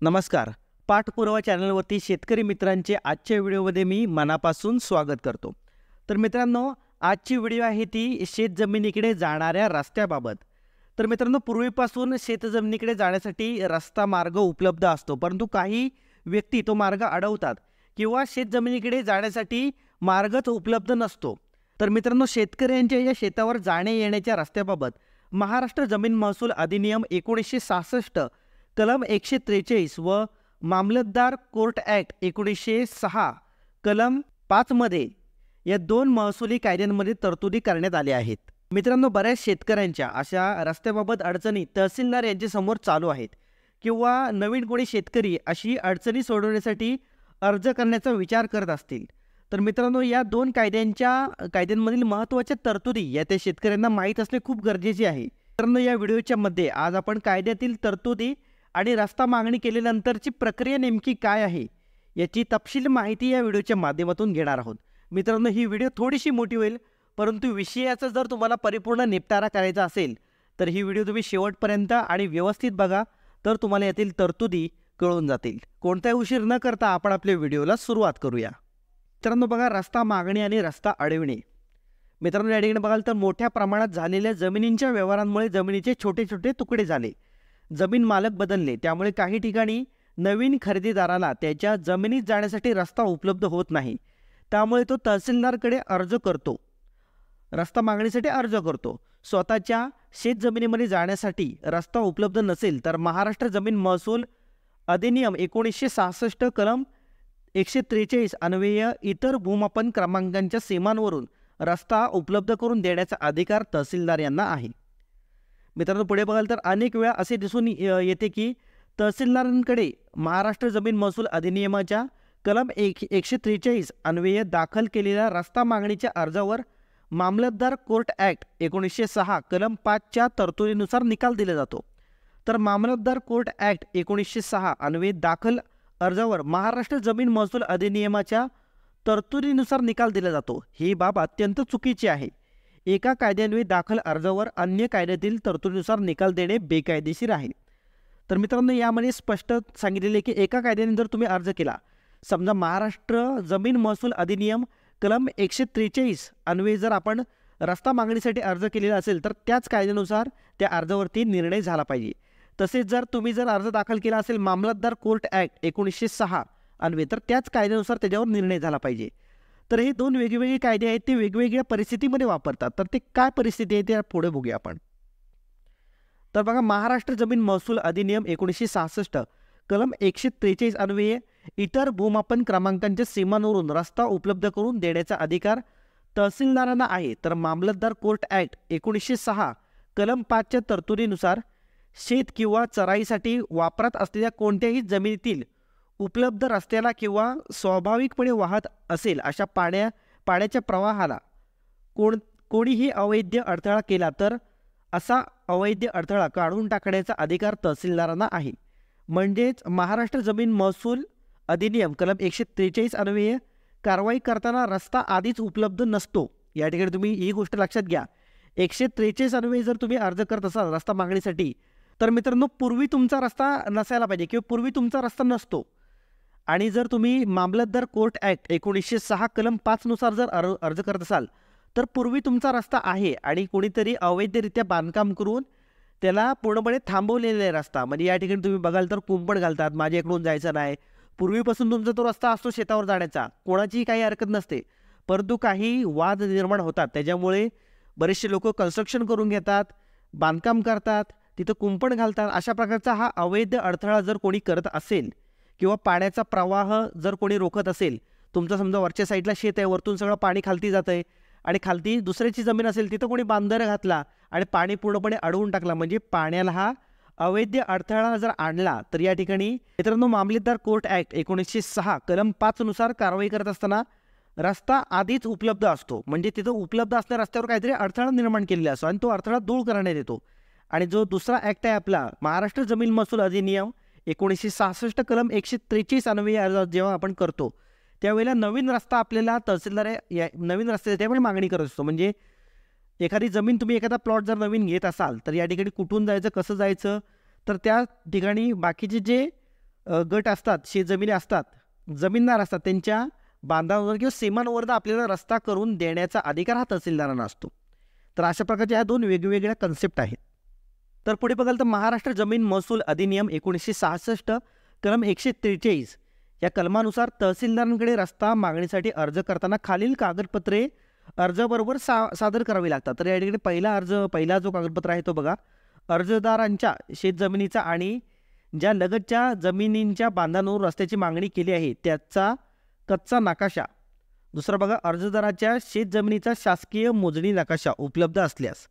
नमस्कार. पाठपुरावा चॅनलवरती शेतकरी मित्रांचे आजच्या व्हिडिओमध्ये मी मनापासून स्वागत करतो. तर मित्रांनो, आजची व्हिडिओ आहे ती शेतजमिनीकडे जाणाऱ्या रस्त्याबाबत. तर मित्रांनो, पूर्वीपासून शेतजमिनीकडे जाण्यासाठी रस्ता मार्ग उपलब्ध असतो, परंतु काही व्यक्ती तो मार्ग अडवतात किंवा शेतजमिनीकडे जाण्यासाठी मार्गच उपलब्ध नसतो. तर मित्रांनो, शेतकऱ्यांच्या या शेतावर जाणे येण्याच्या रस्त्याबाबत महाराष्ट्र जमीन महसूल अधिनियम 1966 कलम 143 व मामलतदार कोर्ट ॲक्ट 1906 कलम 5 मध्ये या दोन महसुली कायद्यांमध्ये तरतुदी करण्यात आल्या आहेत. मित्रांनो, बऱ्याच शेतकऱ्यांच्या अशा रस्त्याबाबत अडचणी तहसीलदार यांच्यासमोर चालू आहेत किंवा नवीन कोणी शेतकरी अशी अडचणी सोडवण्यासाठी अर्ज करण्याचा विचार करत असतील, तर मित्रांनो, या दोन कायद्यांमधील महत्त्वाच्या तरतुदी या त्या शेतकऱ्यांना माहीत असणे खूप गरजेचे आहे. मित्रांनो, या व्हिडिओच्या मध्ये आज आपण कायद्यातील तरतुदी आणि रस्ता मागणी केल्यानंतरची प्रक्रिया नेमकी काय आहे याची तपशील माहिती या व्हिडिओच्या माध्यमातून घेणार आहोत. मित्रांनो, ही व्हिडिओ थोडीशी मोठी होईल, परंतु विषयाचा जर तुम्हाला परिपूर्ण निपटारा करायचा असेल तर ही व्हिडिओ तुम्ही शेवटपर्यंत आणि व्यवस्थित बघा, तर तुम्हाला यातील तरतुदी कळून जातील. कोणताही उशीर न करता आपण आपल्या व्हिडिओला सुरुवात करूया. मित्रांनो बघा, रस्ता मागणी आणि रस्ता अडविणे. मित्रांनो, या ठिकाणी बघाल तर मोठ्या प्रमाणात झालेल्या जमिनींच्या व्यवहारांमुळे जमिनीचे छोटे छोटे तुकडे झाले, जमीन मालक बदलले, त्यामुळे काही ठिकाणी नवीन खरेदीदाराला त्याच्या जमिनीत जाण्यासाठी रस्ता उपलब्ध होत नाही. त्यामुळे तो तहसीलदारकडे अर्ज करतो, रस्ता मागणीसाठी अर्ज करतो. स्वतःच्या शेतजमिनीमध्ये जाण्यासाठी रस्ता उपलब्ध नसेल तर महाराष्ट्र जमीन महसूल अधिनियम 1966 कलम 143 अन्वये इतर भूमापन क्रमांकांच्या सीमांवरून रस्ता उपलब्ध करून देण्याचा अधिकार तहसीलदार यांना आहे. मित्रांनो, पुढे बघाल तर अनेक वेळा असे दिसून येते की तहसीलदारांकडे महाराष्ट्र जमीन महसूल अधिनियमाच्या कलम 143 अन्वये दाखल केलेल्या रस्ता मागणीच्या अर्जावर मामलतदार कोर्ट ॲक्ट 1906 कलम 5च्या तरतुदीनुसार निकाल दिला जातो. तर मामलतदार कोर्ट ॲक्ट 1906 अन्वये दाखल अर्जावर महाराष्ट्र जमीन महसूल अधिनियमाच्या तरतुदीनुसार निकाल दिला जातो. ही बाब अत्यंत चुकीची आहे. एका कायद्यान्वये दाखल अर्जावर अन्य कायद्यातील तरतुदीनुसार निकाल देणे बेकायदेशीर आहे. तर मित्रांनो, यामध्ये स्पष्ट सांगितलेले की एका कायद्याने जर तुम्ही अर्ज केला, समजा महाराष्ट्र जमीन महसूल अधिनियम कलम 143 अन्वये जर आपण रस्ता मागणीसाठी अर्ज केलेला असेल तर त्याच कायद्यानुसार त्या अर्जावरती निर्णय झाला पाहिजे. तसेच जर तुम्ही अर्ज दाखल केला असेल मामलतदार कोर्ट ॲक्ट 1906 अन्वये तर त्याच कायद्यानुसार त्याच्यावर निर्णय झाला पाहिजे. तर हे दोन वेगवेगळे कायदे आहेत, ते वेगवेगळ्या परिस्थितीमध्ये वापरतात. तर ते काय परिस्थिती आहे ते पुढे बघूया आपण. तर बघा, महाराष्ट्र जमीन महसूल अधिनियम 1966 कलम 143 अन्वये इतर भूमापन क्रमांकांच्या सीमांवरून रस्ता उपलब्ध करून देण्याचा अधिकार तहसीलदारांना आहे. तर मामलतदार कोर्ट ॲक्ट 1906 कलम 5च्या तरतुदीनुसार शेत किंवा चराईसाठी वापरात असलेल्या कोणत्याही जमिनीतील उपलब्ध रस्त्याला किंवा स्वाभाविकपणे वाहत असेल अशा पाण्याच्या प्रवाहाला कोणीही अवैध अडथळा केला तर असा अवैध अडथळा काढून टाकण्याचा अधिकार तहसीलदारांना आहे. म्हणजेच महाराष्ट्र जमीन महसूल अधिनियम कलम 143 अन्वये कारवाई करताना रस्ता आधीच उपलब्ध नसतो. या ठिकाणी तुम्ही ही गोष्ट लक्षात घ्या. 143 अन्वये जर तुम्ही अर्ज करत असाल रस्ता मागणीसाठी, तर मित्रांनो, पूर्वी तुमचा रस्ता नसायला पाहिजे किंवा पूर्वी तुमचा रस्ता नसतो. आणि जर तुम्ही मामलतदार कोर्ट ॲक्ट 1906 कलम 5 नुसार जर अर्ज करत असाल तर पूर्वी तुमचा रस्ता आहे आणि कोणीतरी अवैधरित्या बांधकाम करून त्याला पूर्णपणे थांबवलेला आहे रस्ता. म्हणजे या ठिकाणी तुम्ही बघाल तर कुंपण घालतात, माझ्या इकडून जायचं नाही. पूर्वीपासून तुमचा तो रस्ता असतो शेतावर जाण्याचा, कोणाचीही काही हरकत नसते, परंतु काही वाद निर्माण होतात. त्याच्यामुळे बरेचसे लोक कन्स्ट्रक्शन करून घेतात, बांधकाम करतात, तिथं कुंपण घालतात. अशा प्रकारचा हा अवैध अडथळा जर कोणी करत असेल किंवा पाण्याचा प्रवाह जर कोणी रोखत असेल, तुमचं समजा वरच्या साईडला शेत आहे, वरतून सगळं पाणी खालती जात आहे आणि खालती दुसऱ्याची जमीन असेल, तिथं कोणी बांधारा घातला आणि पाणी पूर्णपणे अडवून टाकला, म्हणजे पाण्याला हा अवैध अडथळा जर आणला, तर या ठिकाणी मित्रांनो मामलतदार कोर्ट ॲक्ट 1906 कलम 5 नुसार कारवाई करत असताना रस्ता आधीच उपलब्ध असतो. म्हणजे तिथं उपलब्ध असणाऱ्या रस्त्यावर काहीतरी अडथळा निर्माण केलेला असतो आणि तो अडथळा दूर करण्यात येतो. आणि जो दुसरा ॲक्ट आहे आपला महाराष्ट्र जमीन महसूल अधिनियम 1966 कलम 143 अन्वये अर्ज जेव्हा आपण करतो त्यावेळेला नवीन रस्ता आपल्याला तहसीलदार नवीन रस्त्याची त्यावेळी मागणी करत असतो. म्हणजे एखादी जमीन तुम्ही एखादा प्लॉट जर नवीन घेत असाल तर या ठिकाणी कुठून जायचं, कसं जायचं, तर त्या ठिकाणी बाकीचे जे गट असतात, शेतजमिनी असतात, जमीनदार असतात, त्यांच्या बांधावर किंवा सीमांवर आपल्याला रस्ता करून देण्याचा अधिकार हा तहसीलदारांना असतो. तर अशा प्रकारच्या ह्या 2 वेगवेगळ्या कन्सेप्ट आहेत. तर पुढे बघाल तर महाराष्ट्र जमीन महसूल अधिनियम 1966 कलम 143 या कलमानुसार तहसीलदारांकडे रस्ता मागणीसाठी अर्ज करताना खालील कागदपत्रे अर्जाबरोबर सादर करावी लागतात. तर या ठिकाणी पहिला जो कागदपत्र आहे तो बघा, अर्जदारांच्या शेतजमिनीचा आणि ज्या लगतच्या जमिनींच्या बांधांवर रस्त्याची मागणी केली आहे त्याचा कच्चा नकाशा. दुसरा बघा, अर्जदाराच्या शेतजमिनीचा शासकीय मोजणी नकाशा उपलब्ध असल्यास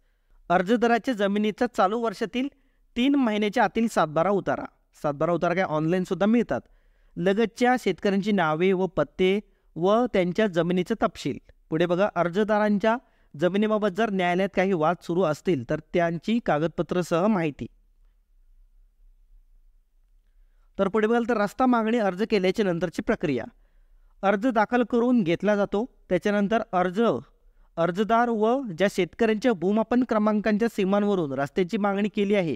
अर्जदाराच्या जमिनीचा चालू वर्षातील 3 महिन्याच्या आतील सातबारा उतारा काय ऑनलाईन सुद्धा मिळतात. लगतच्या शेतकऱ्यांची नावे व पत्ते व त्यांच्या जमिनीचा तपशील. पुढे बघा, अर्जदारांच्या जमिनीबाबत जर न्यायालयात काही वाद सुरू असतील तर त्यांची कागदपत्रसह माहिती. तर पुढे बघाल तर रस्ता मागणी अर्ज केल्याच्या नंतरची प्रक्रिया. अर्ज दाखल करून घेतला जातो. त्याच्यानंतर अर्जदार व ज्या शेतकऱ्यांच्या भूमापन क्रमांकांच्या सीमांवरून रस्त्याची मागणी केली आहे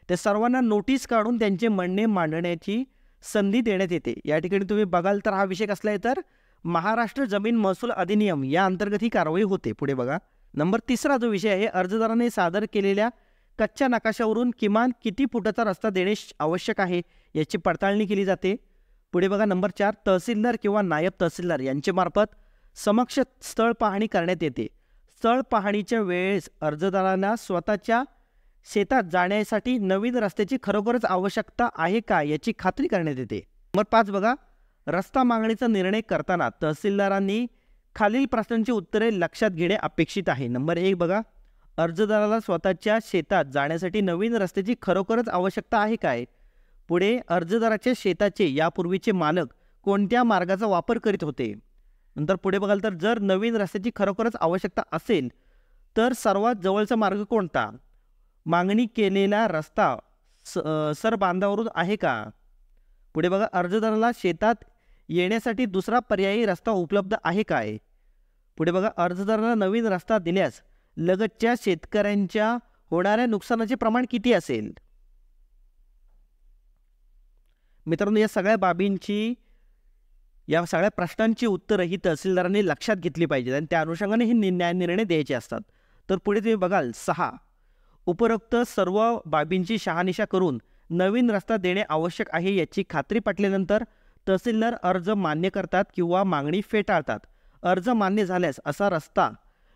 त्या सर्वांना नोटीस काढून त्यांचे म्हणणे मांडण्याची संधी देण्यात येते. या ठिकाणी तुम्ही बघाल तर हा विषय कसला आहे तर महाराष्ट्र जमीन महसूल अधिनियम या अंतर्गत ही कारवाई होते. पुढे बघा, नंबर 3 जो विषय आहे, अर्जदाराने सादर केलेल्या कच्च्या नकाशावरून किमान किती फुटाचा रस्ता देणे आवश्यक आहे याची पडताळणी केली जाते. पुढे बघा, नंबर 4 तहसीलदार किंवा नायब तहसीलदार यांच्यामार्फत समक्ष स्थळ पाहणी करण्यात येते. स्थळ पाहणीच्या वेळेस अर्जदारांना स्वतःच्या शेतात जाण्यासाठी नवीन रस्त्याची खरोखरच आवश्यकता आहे का याची खात्री करण्यात येते. नंबर 5 बघा, रस्ता मागणीचा निर्णय करताना तहसीलदारांनी खालील प्रश्नांची उत्तरे लक्षात घेणे अपेक्षित आहे. नंबर 1 बघा, अर्जदाराला स्वतःच्या शेतात जाण्यासाठी नवीन रस्त्याची खरोखरच आवश्यकता आहे काय. पुढे, अर्जदाराच्या शेताचे यापूर्वीचे मालक कोणत्या मार्गाचा वापर करीत होते. नंतर पुढे बघाल तर जर नवीन रस्त्याची खरोखरच आवश्यकता असेल तर सर्वात जवळचा मार्ग कोणता. मागणी केलेला रस्ता सर बांधावरून आहे का. पुढे बघा, अर्जदाराला शेतात येण्यासाठी दुसरा पर्यायी रस्ता उपलब्ध आहे काय. पुढे बघा, अर्जदाराला नवीन रस्ता दिल्यास लगतच्या शेतकऱ्यांच्या होणाऱ्या नुकसानाचे प्रमाण किती असेल. मित्रांनो, या सगळ्या बाबींची या सगळ्या प्रश्नांची उत्तरं ही तहसीलदारांनी लक्षात घेतली पाहिजेत आणि त्या अनुषंगाने हे निर्णय द्यायचे असतात. तर पुढे तुम्ही बघाल 6 उपरोक्त सर्व बाबींची शहानिशा करून नवीन रस्ता देणे आवश्यक आहे याची खात्री पटल्यानंतर तहसीलदार अर्ज मान्य करतात किंवा मागणी फेटाळतात. अर्ज मान्य झाल्यास असा रस्ता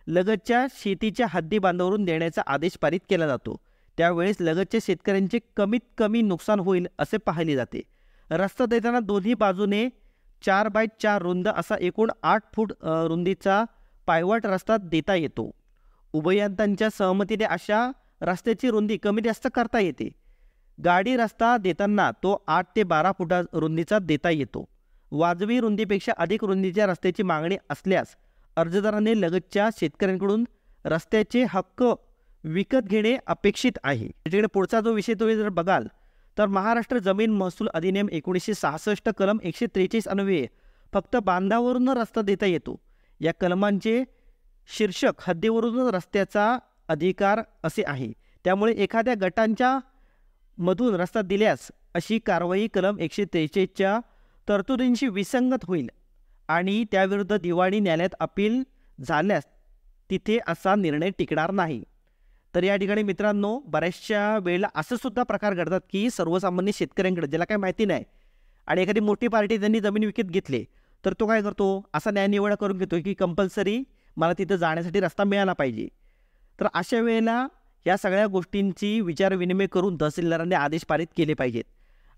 लगतच्या शेतीच्या हद्दी बांधावरून देण्याचा आदेश पारित केला जातो. त्यावेळेस लगतच्या शेतकऱ्यांचे कमीत कमी नुकसान होईल असे पाहिले जाते. रस्ता देताना दोन्ही बाजूने 4x4 रुंद असा एकूण 8 फूट रुंदीचा पायवाट रस्ता देता येतो. उभयंतांच्या सहमतीने अशा रस्त्याची रुंदी कमी जास्त करता येते. गाडी रस्ता देताना तो 8 ते 12 फुटा रुंदीचा देता येतो. वाजवी रुंदीपेक्षा अधिक रुंदीच्या रस्त्याची मागणी असल्यास अर्जदाराने लगतच्या शेतकऱ्यांकडून रस्त्याचे हक्क विकत घेणे अपेक्षित आहे. त्याच्याकडे पुढचा जो विषय तुम्ही जर बघाल तर महाराष्ट्र जमीन महसूल अधिनियम 1966 कलम 143 अन्वये फक्त बांधावरून रस्ता देता येतो. या कलमांचे शीर्षक हद्दीवरून रस्त्याचा अधिकार असे आहे. त्यामुळे एखाद्या गटांच्या मधून रस्ता दिल्यास अशी कारवाई कलम 143च्या तरतुदींशी विसंगत होईल आणि त्याविरुद्ध दिवाणी न्यायालयात अपील झाल्यास तिथे असा निर्णय टिकणार नाही. तर या ठिकाणी मित्रांनो, बऱ्याचशा वेळेला असं सुद्धा प्रकार घडतात की सर्वसामान्य शेतकऱ्यांकडे ज्याला काही माहिती नाही आणि एखादी मोठी पार्टी त्यांनी जमीन विकत घेतली तर तो काय करतो, असा न्यायनिवाडा करून घेतो की कंपल्सरी मला तिथं जाण्यासाठी रस्ता मिळाला पाहिजे. तर अशा वेळेला या सगळ्या गोष्टींची विचारविनिमय करून तहसीलदारांनी आदेश पारित केले पाहिजेत.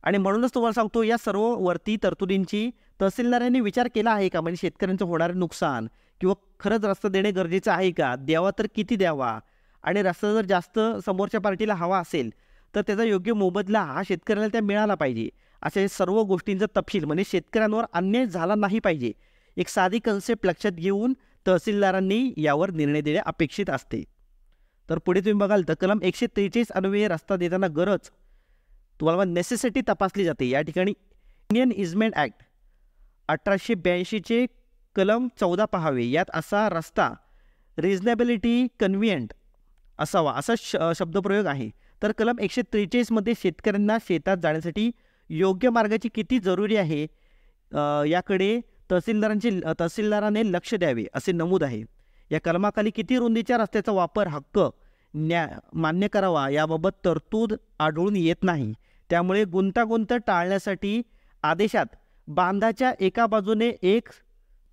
आणि म्हणूनच तुम्हाला सांगतो, या सर्व वरती तरतुदींची तहसीलदारांनी विचार केला आहे का. म्हणजे शेतकऱ्यांचं होणारे नुकसान किंवा खरंच रस्ता देणे गरजेचं आहे का, द्यावा तर किती द्यावा, आणि रस्ता जर जास्त समोरच्या पार्टीला हवा असेल तर त्याचा योग्य मोबदला हा शेतकऱ्याला त्या मिळाला पाहिजे. अशा सर्व गोष्टींचा तपशील, म्हणजे शेतकऱ्यांवर अन्याय झाला नाही पाहिजे, एक साधी कन्सेप्ट लक्षात घेऊन तहसीलदारांनी यावर निर्णय देणे अपेक्षित असते. तर पुढे तुम्ही बघाल तर कलम 143 अन्वये रस्ता देताना गरज तुम्हाला नेसेसिटी तपासली जाते. या ठिकाणी इंडियन इजमेंट ॲक्ट 1882चे कलम 14 पाहावे. यात असा रस्ता रिजनेबिलिटी कन्व्हिएंट असावा असा शब्दप्रयोग आहे. तर कलम 143 मध्ये शेतकऱ्यांना शेतात जाण्यासाठी योग्य मार्गाची किती जरुरी आहे याकडे तहसीलदाराने लक्ष द्यावे असे नमूद आहे. या कलमाखाली किती रुंदीच्या रस्त्याचा वापर हक्क मान्य करावा याबाबत तरतूद आढळून येत नाही. त्यामुळे गुंतागुंत टाळण्यासाठी आदेशात बांधाच्या एका बाजूने एक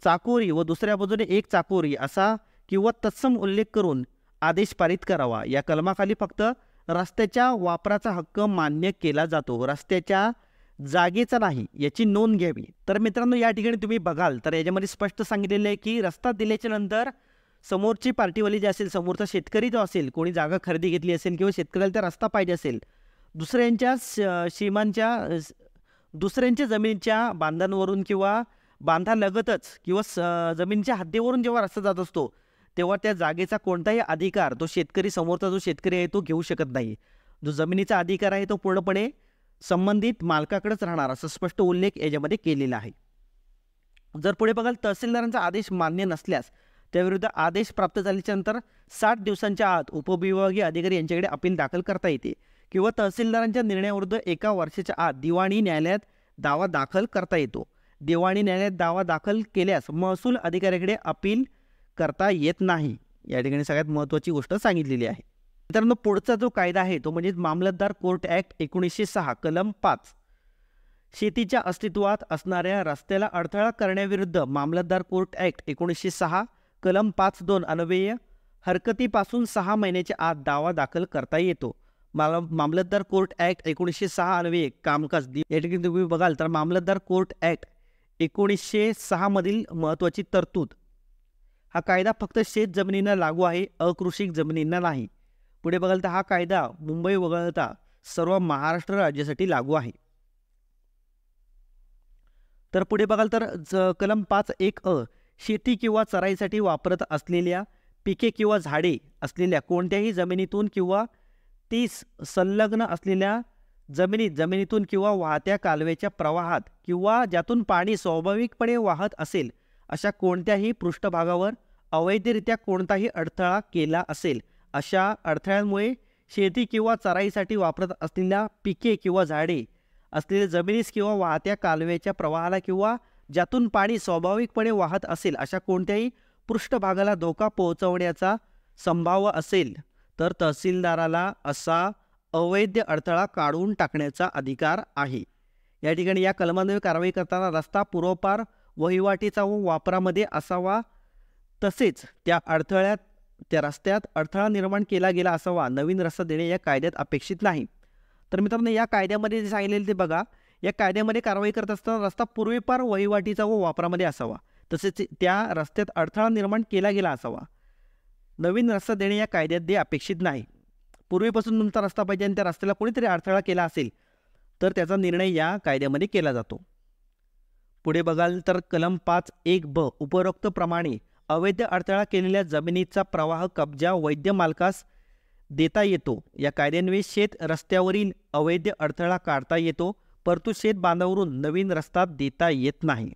चाकोरी व दुसऱ्या बाजूने एक चाकोरी असा किंवा तत्सम उल्लेख करून आदेश पारित करावा. या कलमाखाली फक्त रस्त्याच्या वापराचा हक्क मान्य केला जातो, रस्त्याच्या जागेचा नाही, याची नोंद घ्यावी. तर मित्रांनो, या ठिकाणी तुम्ही बघाल तर याच्यामध्ये स्पष्ट सांगितलेलं आहे की रस्ता दिल्याच्या नंतर समोरची पार्टीवाली जी असेल, समोरचा शेतकरी जो असेल, कोणी जागा खरेदी घेतली असेल किंवा शेतकऱ्याला त्या रस्ता पाहिजे असेल, दुसऱ्यांच्या जमिनीच्या बांधांवरून किंवा बांधालगतच किंवा जमिनीच्या हद्दीवरून जेव्हा रस्ता जात असतो तेव्हा त्या जागेचा कोणताही अधिकार तो शेतकरी, समोरचा जो शेतकरी आहे तो घेऊ शकत नाही. जो जमिनीचा अधिकार आहे तो पूर्णपणे संबंधित मालकाकडेच राहणार असा स्पष्ट उल्लेख याच्यामध्ये केलेला आहे. जर पुढे बघाल तहसीलदारांचा आदेश मान्य नसल्यास त्याविरुद्ध आदेश प्राप्त झाल्याच्या नंतर 60 दिवसांच्या आत उपविभागीय अधिकारी यांच्याकडे अपील दाखल करता येते किंवा तहसीलदारांच्या निर्णयाविरुद्ध 1 वर्षाच्या आत दिवाणी न्यायालयात दावा दाखल करता येतो. दिवाणी न्यायालयात दावा दाखल केल्यास महसूल अधिकाऱ्याकडे अपील करता येत नाही. या ठिकाणी सगळ्यात महत्त्वाची गोष्ट सांगितलेली आहे. मित्रांनो, पुढचा जो कायदा आहे तो म्हणजे मामलतदार कोर्ट ॲक्ट 1906 कलम 5. शेतीच्या अस्तित्वात असणाऱ्या रस्त्याला अडथळा करण्याविरुद्ध मामलतदार कोर्ट ॲक्ट 1906 कलम 5(2) अन्वये हरकतीपासून 6 महिन्याच्या आत दावा दाखल करता येतो. मामलतदार कोर्ट ॲक्ट 1906 अन्वये कामकाज या ठिकाणी तुम्ही बघाल तर मामलतदार कोर्ट ॲक्ट 1906 मधील महत्त्वाची तरतूद. हा कायदा फक्त शेत जमिनींना लागू आहे, अकृषिक जमिनींना नाही. पुढे बघाल तर हा कायदा मुंबई वगळता सर्व महाराष्ट्र राज्यासाठी लागू आहे. तर पुढे बघाल तर कलम 5(1)(अ) शेती किंवा चराईसाठी वापरत असलेल्या पिके किंवा झाडे असलेल्या कोणत्याही जमिनीतून किंवा ती संलग्न असलेल्या जमिनीतून किंवा वाहत्या कालव्याच्या प्रवाहात किंवा ज्यातून पाणी स्वाभाविकपणे वाहत असेल अशा कोणत्याही पृष्ठभागावर अवैधरित्या कोणताही अडथळा केला असेल, अशा अडथळ्यांमुळे शेती किंवा चराईसाठी वापरत असलेल्या पिके किंवा झाडे असलेल्या जमिनीस किंवा वाहत्या कालव्याच्या प्रवाहाला किंवा ज्यातून पाणी स्वाभाविकपणे वाहत असेल अशा कोणत्याही पृष्ठभागाला धोका पोहोचवण्याचा संभाव्य असेल तर तहसीलदाराला असा अवैध अडथळा काढून टाकण्याचा अधिकार आहे. या ठिकाणी या कलमान्वये कारवाई करताना रस्ता पूर्वपार वहिवाटीचा व वापरामध्ये असावा, तसेच त्या रस्त्यात अडथळा निर्माण केला गेला असावा. नवीन रस्ता देणे या कायद्यात अपेक्षित नाही. तर मित्रांनो, या कायद्यामध्ये जे सांगितलेले ते बघा. या कायद्यामध्ये कारवाई करत असताना रस्ता पूर्वेपार वहिवाटीचा व वापरामध्ये असावा, तसेच त्या रस्त्यात अडथळा निर्माण केला गेला असावा. नवीन रस्ता देणे या कायद्यात अपेक्षित नाही. पूर्वीपासून तुमचा रस्ता पाहिजे आणि त्या रस्त्याला कोणीतरी अडथळा केला असेल तर त्याचा निर्णय या कायद्यामध्ये केला जातो. पुढे बघाल तर कलम 5(1)(ब) उपरोक्त प्रमाणे अवैध अडथळा केलेल्या जमिनीचा प्रवाह कब्जा वैध मालकास देता येतो. या कायद्यान्वये शेत रस्त्यावरील अवैध अडथळा काढता येतो, परंतु शेत बांधावरून नवीन रस्ता देता येत नाही.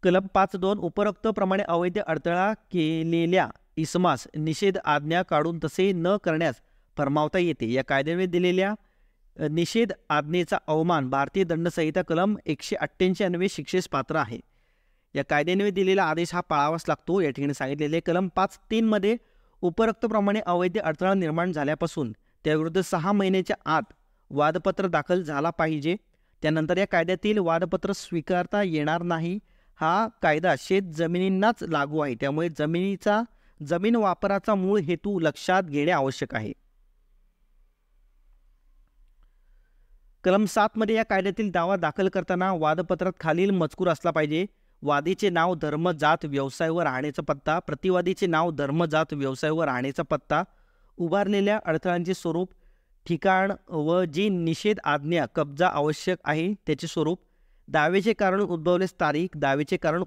कलम 5(2) उपरोक्त प्रमाणे अवैध अडथळा केलेल्या इसमास निषेध आज्ञा काढून तसे न करण्यास फरमावता येते. या कायद्याने दिलेल्या निषेध आज्ञेचा अवमान भारतीय दंडसंहिता कलम 188 अन्वये शिक्षेस पात्र आहे. या कायद्याने दिलेला आदेश हा पाळावाच लागतो. या ठिकाणी सांगितलेले कलम 5(3) मध्ये उपरोक्त प्रमाणे अवैध अडथळा निर्माण झाल्यापासून त्याविरुद्ध 6 महिन्याच्या आत वादपत्र दाखल झाला पाहिजे. त्यानंतर या कायद्यातील वादपत्र स्वीकारता येणार नाही. हा कायदा शेत जमिनींनाच लागू आहे, त्यामुळे जमीन वापराचा मूळ हेतू लक्षात घेणे आवश्यक आहे. कलम 7 मध्ये या कायद्यातील दावा दाखल करताना वादपत्रात खालील मजकूर असला पाहिजे. वादीचे नाव, धर्म, जात, व्यवसाय व राहण्याचा पत्ता, प्रतिवादीचे नाव, धर्म, जात, व्यवसाय व राहण्याचा पत्ता, उभारलेल्या अडथळ्यांचे स्वरूप, ठिकाण व जी निषेध आज्ञा कब्जा आवश्यक आहे त्याचे स्वरूप, दाव्याचे कारण उद्भवल्यास तारीख, दाव्याचे कारण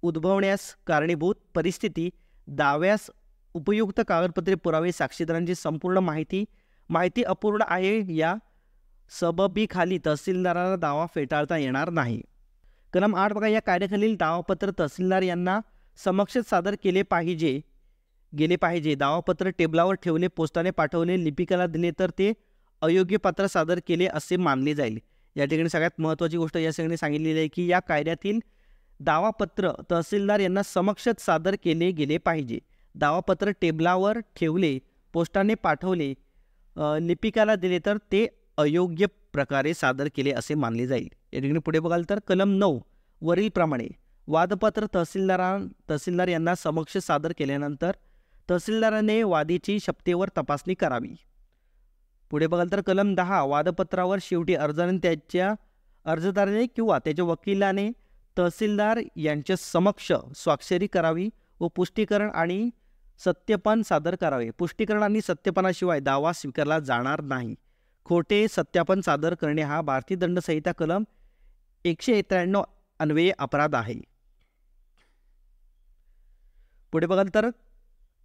उद्भवण्यास कारणीभूत परिस्थिती, दाव्यास उपयुक्त कागदपत्रे, पुरावे, साक्षीदारांची संपूर्ण माहिती अपूर्ण आहे या सबबीखाली तहसीलदाराला दावा फेटाळता येणार नाही. कलम 8 बघा. या कायद्याखालील दावापत्र तहसीलदार यांना समक्ष सादर गेले पाहिजे. दावापत्र टेबलावर ठेवले, पोस्टाने पाठवले, लिपिकाला दिले तर ते अयोग्य पत्र सादर केले असे मानले जाईल. या ठिकाणी सगळ्यात महत्त्वाची गोष्ट या ठिकाणी सांगितलेली आहे की या कायद्यातील दावापत्र तहसीलदार यांना समक्षच सादर केले गेले पाहिजे. दावापत्र टेबलावर ठेवले, पोस्टाने पाठवले, लिपिकाला दिले तर ते अयोग्य प्रकारे सादर केले असे मानले जाईल. या ठिकाणी पुढे बघाल तर कलम 9 वरीलप्रमाणे वादपत्र तहसीलदार यांना समक्ष सादर केल्यानंतर तहसीलदाराने वादीची शपथेवर तपासणी करावी. पुढे बघाल तर कलम 10 वादपत्रावर शेवटी अर्जदाराने किंवा त्याच्या वकिलाने तहसीलदार यांच्या समक्ष स्वाक्षरी करावी व पुष्टीकरण आणि सत्यपान सादर करावे. पुष्टीकरण आणि सत्यपानाशिवाय दावा स्वीकारला जाणार नाही. खोटे सत्यापन सादर करणे हा भारतीय दंड संहिता कलम 193 अन्वये अपराध आहे. पुढे बघाल तर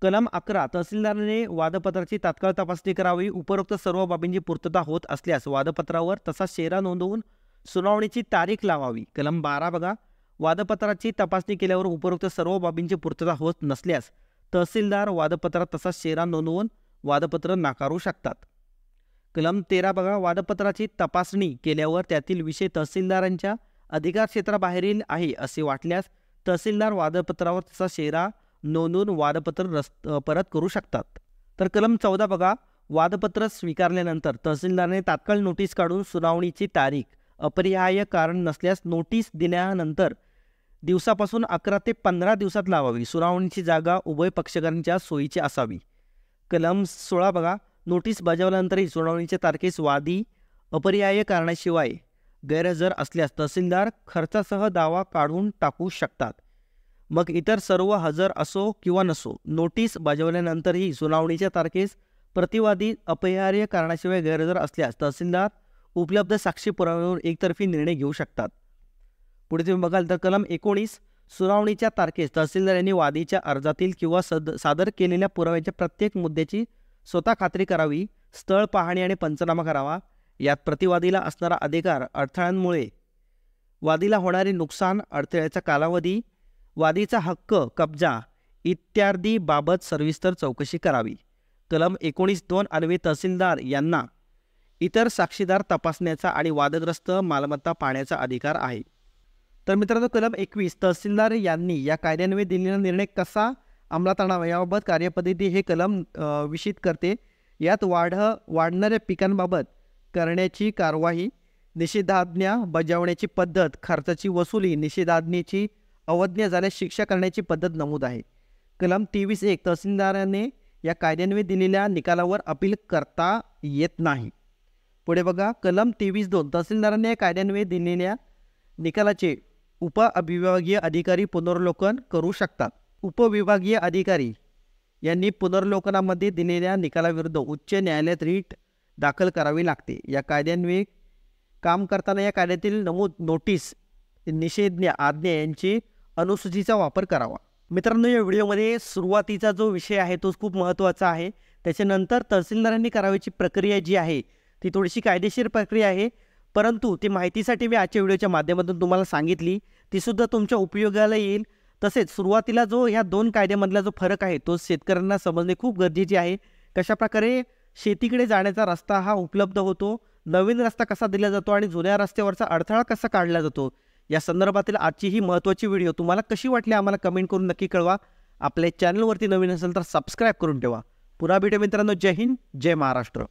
कलम 11 तहसीलदाराने वादपत्राची तात्काळ तपासणी करावी. उपरोक्त सर्व बाबींची पूर्तता होत असल्यास वादपत्रावर तसा शेरा नोंदवून सुनावणीची तारीख लावावी. कलम 12 बघा, वादपत्राची तपासणी केल्यावर उपरोक्त सर्व बाबींची पूर्तता होत नसल्यास तहसीलदार वादपत्रात तसा शेरा नोंदवून वादपत्र नाकारू शकतात. कलम 13 बघा, वादपत्राची तपासणी केल्यावर त्यातील विषय तहसीलदारांच्या अधिकार क्षेत्राबाहेरील आहे असे वाटल्यास तहसीलदार वादपत्रावर तसा शेरा नोंदवून वादपत्र परत करू शकतात. तर कलम 14 बघा, वादपत्र स्वीकारल्यानंतर तहसीलदाराने तात्काळ नोटीस काढून सुनावणीची तारीख अपरिहार्य कारण नसल्यास नोटीस दिल्यानंतर दिवसापासून 11 ते 15 दिवसात लावावी. सुनावणीची जागा उभय पक्षकारांच्या सोयीची असावी. कलम 16 बघा, नोटीस बजावल्यानंतरही सुनावणीच्या तारखेस वादी अपरिहार्य कारणाशिवाय गैरहजर असल्यास तहसीलदार खर्चासह दावा काढून टाकू शकतात. मग इतर सर्व हजर असो किंवा नसो, नोटीस बजावल्यानंतरही सुनावणीच्या तारखेस प्रतिवादी अपरिहार्य कारणाशिवाय गैरहजर असल्यास तहसीलदार उपलब्ध साक्षी पुराव्यावर एकतर्फी निर्णय घेऊ शकतात. पुढे तुम्ही बघाल तर कलम 19 सुनावणीच्या तारखेस तहसीलदार यांनी वादीच्या अर्जातील किंवा सादर केलेल्या पुराव्याच्या प्रत्येक मुद्द्याची स्वतः खात्री करावी. स्थळ पाहणी आणि पंचनामा करावा. यात प्रतिवादीला असणारा अधिकार, अडथळ्यांमुळे वादीला होणारे नुकसान, अडथळ्याचा कालावधी, वादीचा हक्क, कब्जा इत्यादी बाबत सविस्तर चौकशी करावी. कलम 19(2) अन्वये तहसीलदार यांना इतर साक्षीदार तपासण्याचा आणि वादग्रस्त मालमत्ता पाहण्याचा अधिकार आहे. तर मित्रांनो, कलम 21 तहसीलदार यांनी या कायद्यान्वये दिलेला निर्णय कसा अंमलात आणावा याबाबत कार्यपद्धती हे कलम विषित करते. यात वाढणाऱ्या पिकांबाबत करण्याची कारवाई, निषेधाज्ञा बजावण्याची पद्धत, खर्चाची वसुली, निषेधाज्ञेची अवज्ञा झाल्यास शिक्षा करण्याची पद्धत नमूद आहे. कलम 23(1) तहसीलदाराने या कायद्यान्वये दिलेल्या निकालावर अपील करता येत नाही. पुढे बघा, कलम 23(2) तहसीलदाराने या कायद्यान्वये दिलेल्या निकालाचे उपविभागीय अधिकारी पुनर्वलोकन करू शकतात. उपविभागीय अधिकारी यांनी पुनर्वलोकनामध्ये दिलेल्या निकालाविरुद्ध उच्च न्यायालयात रीट दाखल करावी लागते. या कायद्यान्वये काम करताना या कायद्यातील नमूद नोटीस, निषेधाज्ञा, आज्ञा यांची अनुसूचीचा वापर करावा. मित्रांनो, या व्हिडिओमध्ये सुरुवातीचा जो विषय आहे तो खूप महत्त्वाचा आहे. त्याच्यानंतर तहसीलदारांनी करावयाची प्रक्रिया जी आहे ती थोडीशी कायदेशीर प्रक्रिया आहे, परंतु ती माहितीसाठी मी आजच्या व्हिडिओच्या माध्यमातून तुम्हाला सांगितली, तीसुद्धा तुमच्या उपयोगाला येईल. तसेच सुरुवातीला जो ह्या दोन कायद्यामधला जो फरक आहे तो शेतकऱ्यांना समजणे खूप गरजेचे आहे. कशाप्रकारे शेतीकडे जाण्याचा रस्ता हा उपलब्ध होतो, नवीन रस्ता कसा दिला जातो आणि जुन्या रस्त्यावरचा अडथळा कसा काढला जातो, या संदर्भातील आजची ही महत्त्वाची व्हिडिओ तुम्हाला कशी वाटली आम्हाला कमेंट करून नक्की कळवा. आपल्या चॅनलवरती नवीन असेल तर सबस्क्राईब करून ठेवा. पुन्हा भेटू मित्रांनो. जय हिंद, जय महाराष्ट्र.